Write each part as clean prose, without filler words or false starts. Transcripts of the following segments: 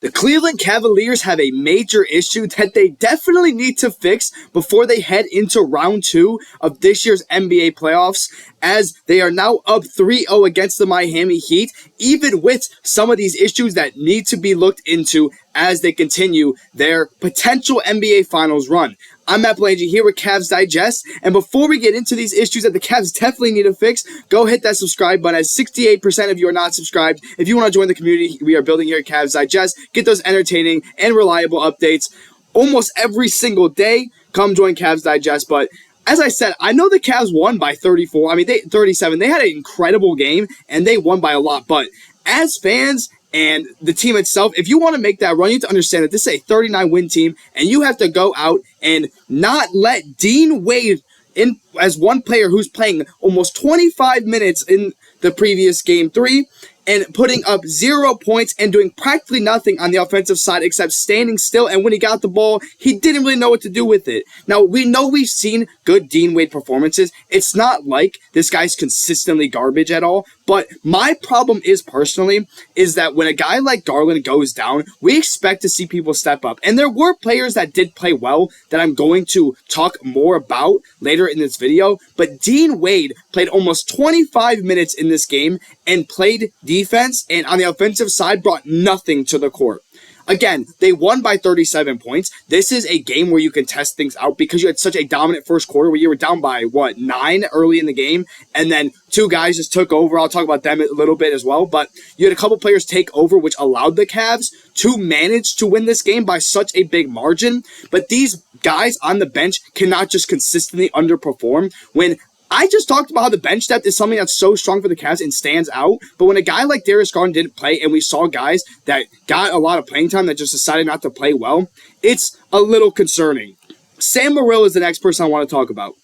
The Cleveland Cavaliers have a major issue that they definitely need to fix before they head into round 2 of this year's NBA playoffs, as they are now up 3-0 against the Miami Heat, even with some of these issues that need to be looked into as they continue their potential NBA Finals run. I'm Matt Palange here with Cavs Digest, and before we get into these issues that the Cavs definitely need to fix, go hit that subscribe button, as 68% of you are not subscribed. If you want to join the community we are building here at Cavs Digest, get those entertaining and reliable updates almost every single day, come join Cavs Digest. But as I said, I know the Cavs won by 37. They had an incredible game, and they won by a lot, but as fans and the team itself, if you want to make that run, you have to understand that this is a 39-win team, and you have to go out and not let Dean Wade in as one player who's playing almost 25 minutes in the previous Game 3 and putting up 0 points and doing practically nothing on the offensive side except standing still, and when he got the ball, he didn't really know what to do with it. Now, we know we've seen good Dean Wade performances. It's not like this guy's consistently garbage at all, but my problem is that when a guy like Garland goes down, we expect to see people step up. And there were players that did play well that I'm going to talk more about later in this video, but Dean Wade played almost 25 minutes in this game and played defense, and on the offensive side brought nothing to the court. Again, they won by 37 points. This is a game where you can test things out because you had such a dominant first quarter where you were down by, 9 early in the game, and then 2 guys just took over. I'll talk about them a little bit as well, but you had a couple players take over, which allowed the Cavs to manage to win this game by such a big margin. But these guys on the bench cannot just consistently underperform when I just talked about how the bench depth is something that's so strong for the Cavs and stands out, but when a guy like Darius Garland didn't play and we saw guys that got a lot of playing time that just decided not to play well, it's a little concerning. Sam Merrill is the next person I want to talk about.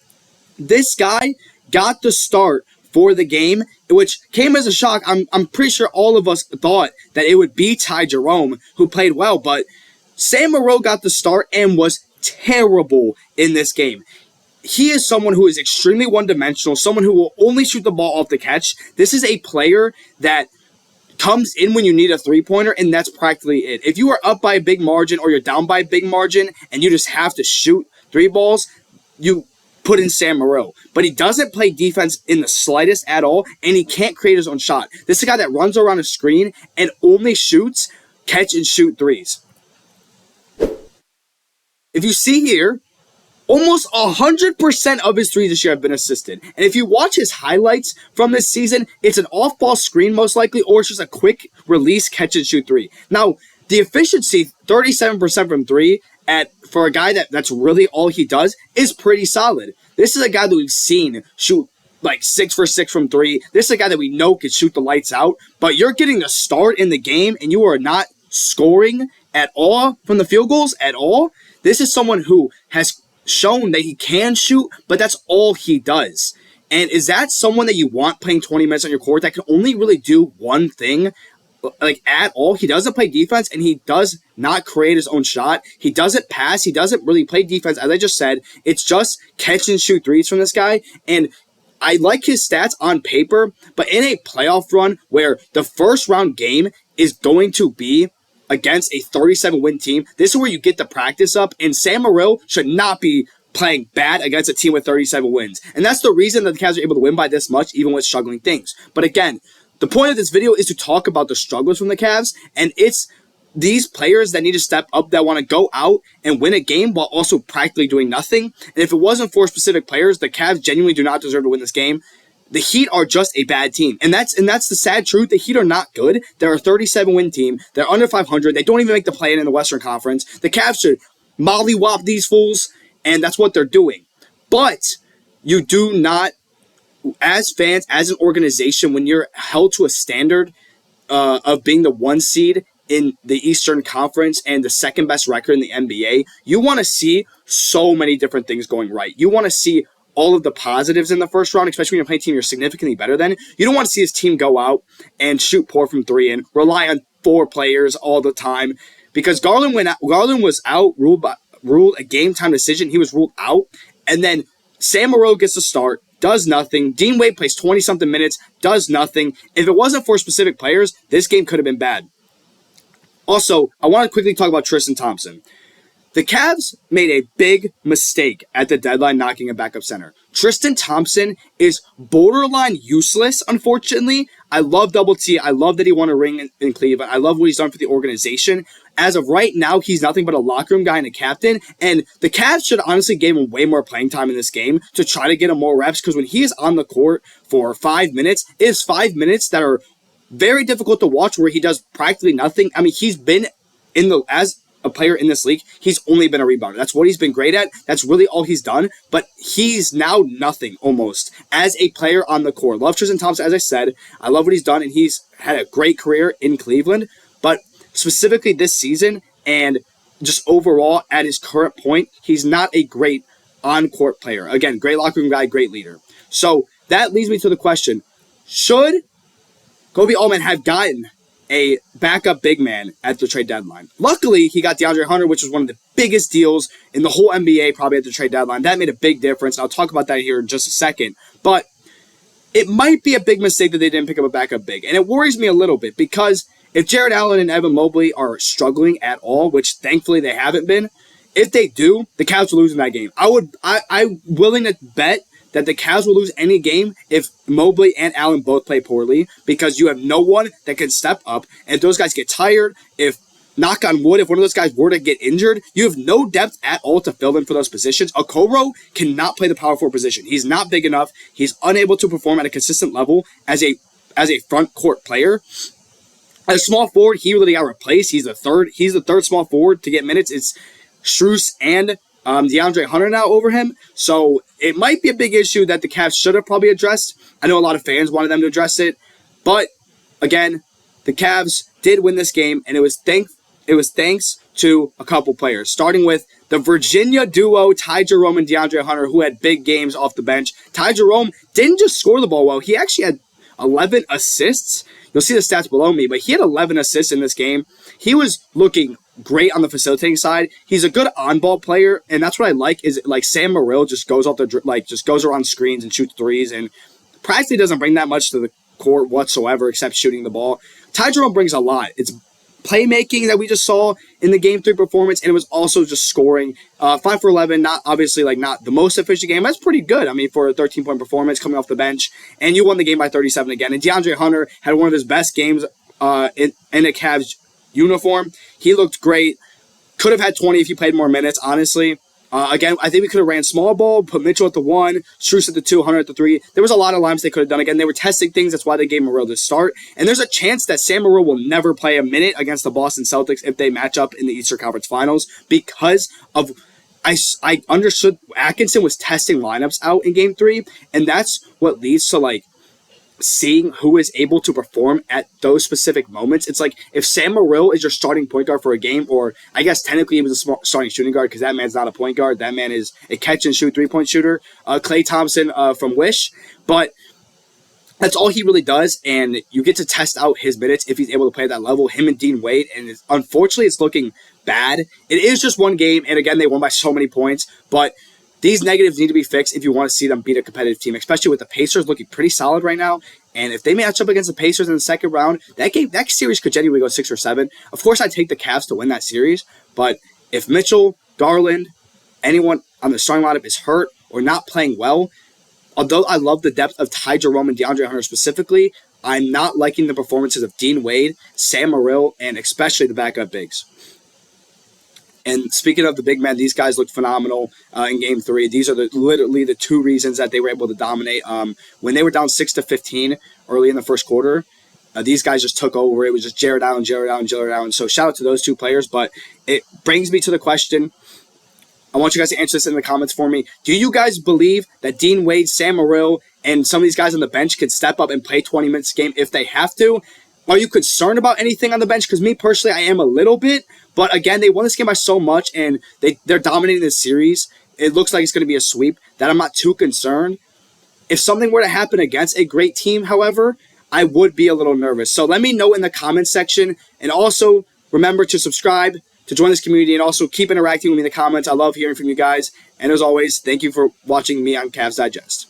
This guy got the start for the game, which came as a shock. I'm pretty sure all of us thought that it would be Ty Jerome, who played well, but Sam Merrill got the start and was terrible in this game. He is someone who is extremely one-dimensional, someone who will only shoot the ball off the catch. This is a player that comes in when you need a three-pointer, and that's practically it. If you are up by a big margin or you're down by a big margin and you just have to shoot 3 balls, you put in Sam Merrill. But he doesn't play defense in the slightest at all, and he can't create his own shot. This is a guy that runs around a screen and only shoots catch-and-shoot threes. If you see here, almost 100% of his threes this year have been assisted. And if you watch his highlights from this season, it's an off-ball screen most likely, or it's just a quick release catch-and-shoot 3. Now, the efficiency, 37% from 3, for a guy that's really all he does, is pretty solid. This is a guy that we've seen shoot like 6 for 6 from 3. This is a guy that we know can shoot the lights out, but you're getting the start in the game and you are not scoring at all from the field goals at all. This is someone who has shown that he can shoot, but that's all he does. And is that someone that you want playing 20 minutes on your court that can only really do one thing, like at all? He doesn't play defense, and he does not create his own shot. He doesn't pass. He doesn't really play defense, as I just said. It's just catch and shoot threes from this guy. And I like his stats on paper, but in a playoff run where the first round game is going to be against a 37-win team, this is where you get the practice up, and Sam Merrill should not be playing bad against a team with 37 wins. And that's the reason that the Cavs are able to win by this much, even with struggling things. But again, the point of this video is to talk about the struggles from the Cavs, and it's these players that need to step up, that want to go out and win a game while also practically doing nothing. And if it wasn't for specific players, the Cavs genuinely do not deserve to win this game. The Heat are just a bad team. And that's the sad truth. The Heat are not good. They're a 37-win team. They're under 500. They don't even make the play-in in the Western Conference. The Cavs should mollywop these fools, and that's what they're doing. But you do not, as fans, as an organization, when you're held to a standard of being the 1 seed in the Eastern Conference and the second best record in the NBA, you want to see so many different things going right. You want to see all of the positives in the first round, especially when you're playing a team you're significantly better than. You don't want to see his team go out and shoot poor from 3 and rely on 4 players all the time, because Garland was out, ruled a game time decision. He was ruled out, and then Sam Merrill gets the start, does nothing. Dean Wade plays 20-something minutes, does nothing. If it wasn't for specific players, this game could have been bad. Also, I want to quickly talk about Tristan Thompson. The Cavs made a big mistake at the deadline knocking a backup center. Tristan Thompson is borderline useless, unfortunately. I love Double T. I love that he won a ring in Cleveland. I love what he's done for the organization. As of right now, he's nothing but a locker room guy and a captain. And the Cavs should honestly give him way more playing time in this game to try to get him more reps, because when he is on the court for 5 minutes, it is 5 minutes that are very difficult to watch where he does practically nothing. I mean, he's been as a player in this league, he's only been a rebounder. That's what he's been great at. That's really all he's done. But he's now nothing almost as a player on the court. Love Tristan Thompson, as I said. I love what he's done, and he's had a great career in Cleveland. But specifically this season and just overall at his current point, he's not a great on-court player. Again, great locker room guy, great leader. So that leads me to the question, should Koby Altman have gotten a backup big man at the trade deadline? Luckily, he got DeAndre Hunter, which was one of the biggest deals in the whole NBA probably at the trade deadline. That made a big difference. I'll talk about that here in just a second. But it might be a big mistake that they didn't pick up a backup big. And it worries me a little bit, because if Jarrett Allen and Evan Mobley are struggling at all, which thankfully they haven't been, if they do, the Cavs will lose in that game. I'm willing to bet that the Cavs will lose any game if Mobley and Allen both play poorly, because you have no one that can step up. And if those guys get tired, if, knock on wood, if one of those guys were to get injured, you have no depth at all to fill in for those positions. Okoro cannot play the power forward position. He's not big enough. He's unable to perform at a consistent level as a front court player. As a small forward, he really got replaced. He's the third small forward to get minutes. It's Strus and DeAndre Hunter now over him. So it might be a big issue that the Cavs should have probably addressed. I know a lot of fans wanted them to address it. But again, the Cavs did win this game, and it was thanks to a couple players, starting with the Virginia duo, Ty Jerome and DeAndre Hunter, who had big games off the bench. Ty Jerome didn't just score the ball well. He actually had 11 assists. You'll see the stats below me, but he had 11 assists in this game. He was looking great on the facilitating side. He's a good on-ball player, and that's what I like. Is like Sam Merrill just goes goes around screens and shoots threes, and practically doesn't bring that much to the court whatsoever except shooting the ball. Ty Jerome brings a lot. It's playmaking that we just saw in the Game 3 performance, and it was also just scoring. 5 for 11, not the most efficient game. That's pretty good, I mean, for a 13-point performance coming off the bench, and you won the game by 37 again. And DeAndre Hunter had one of his best games in a Cavs uniform. He looked great. Could have had 20 if he played more minutes, honestly. Again, I think we could have ran small ball, put Mitchell at the 1, Strus at the 2, Hunter at the 3. There was a lot of lines they could have done. Again, they were testing things. That's why they gave Merrill the start. And there's a chance that Sam Merrill will never play a minute against the Boston Celtics if they match up in the Eastern Conference Finals, because of I understood Atkinson was testing lineups out in Game 3, and that's what leads to seeing who is able to perform at those specific moments. It's like if Sam Merrill is your starting point guard for a game, or I guess technically he was a starting shooting guard because that man's not a point guard. That man is a catch and shoot 3-point shooter. Klay Thompson from Wish. But that's all he really does, and you get to test out his minutes if he's able to play at that level, him and Dean Wade, and unfortunately it's looking bad. It is just one game, and again, they won by so many points, but these negatives need to be fixed if you want to see them beat a competitive team, especially with the Pacers looking pretty solid right now. And if they match up against the Pacers in the second round, that series could genuinely go 6 or 7. Of course, I'd take the Cavs to win that series, but if Mitchell, Garland, anyone on the starting lineup is hurt or not playing well, although I love the depth of Ty Jerome and DeAndre Hunter specifically, I'm not liking the performances of Dean Wade, Sam Merrill, and especially the backup bigs. And speaking of the big men, these guys looked phenomenal in Game 3. These are literally the two reasons that they were able to dominate. When they were down 6-15 early in the first quarter, these guys just took over. It was just Jarrett Allen. So shout out to those two players. But it brings me to the question. I want you guys to answer this in the comments for me. Do you guys believe that Dean Wade, Sam Merrill, and some of these guys on the bench can step up and play 20 minutes a game if they have to? Are you concerned about anything on the bench? Because me personally, I am a little bit. But again, they won this game by so much, and they're dominating this series. It looks like it's going to be a sweep, that I'm not too concerned. If something were to happen against a great team, however, I would be a little nervous. So let me know in the comments section. And also, remember to subscribe, to join this community, and also keep interacting with me in the comments. I love hearing from you guys. And as always, thank you for watching me on Cavs Digest.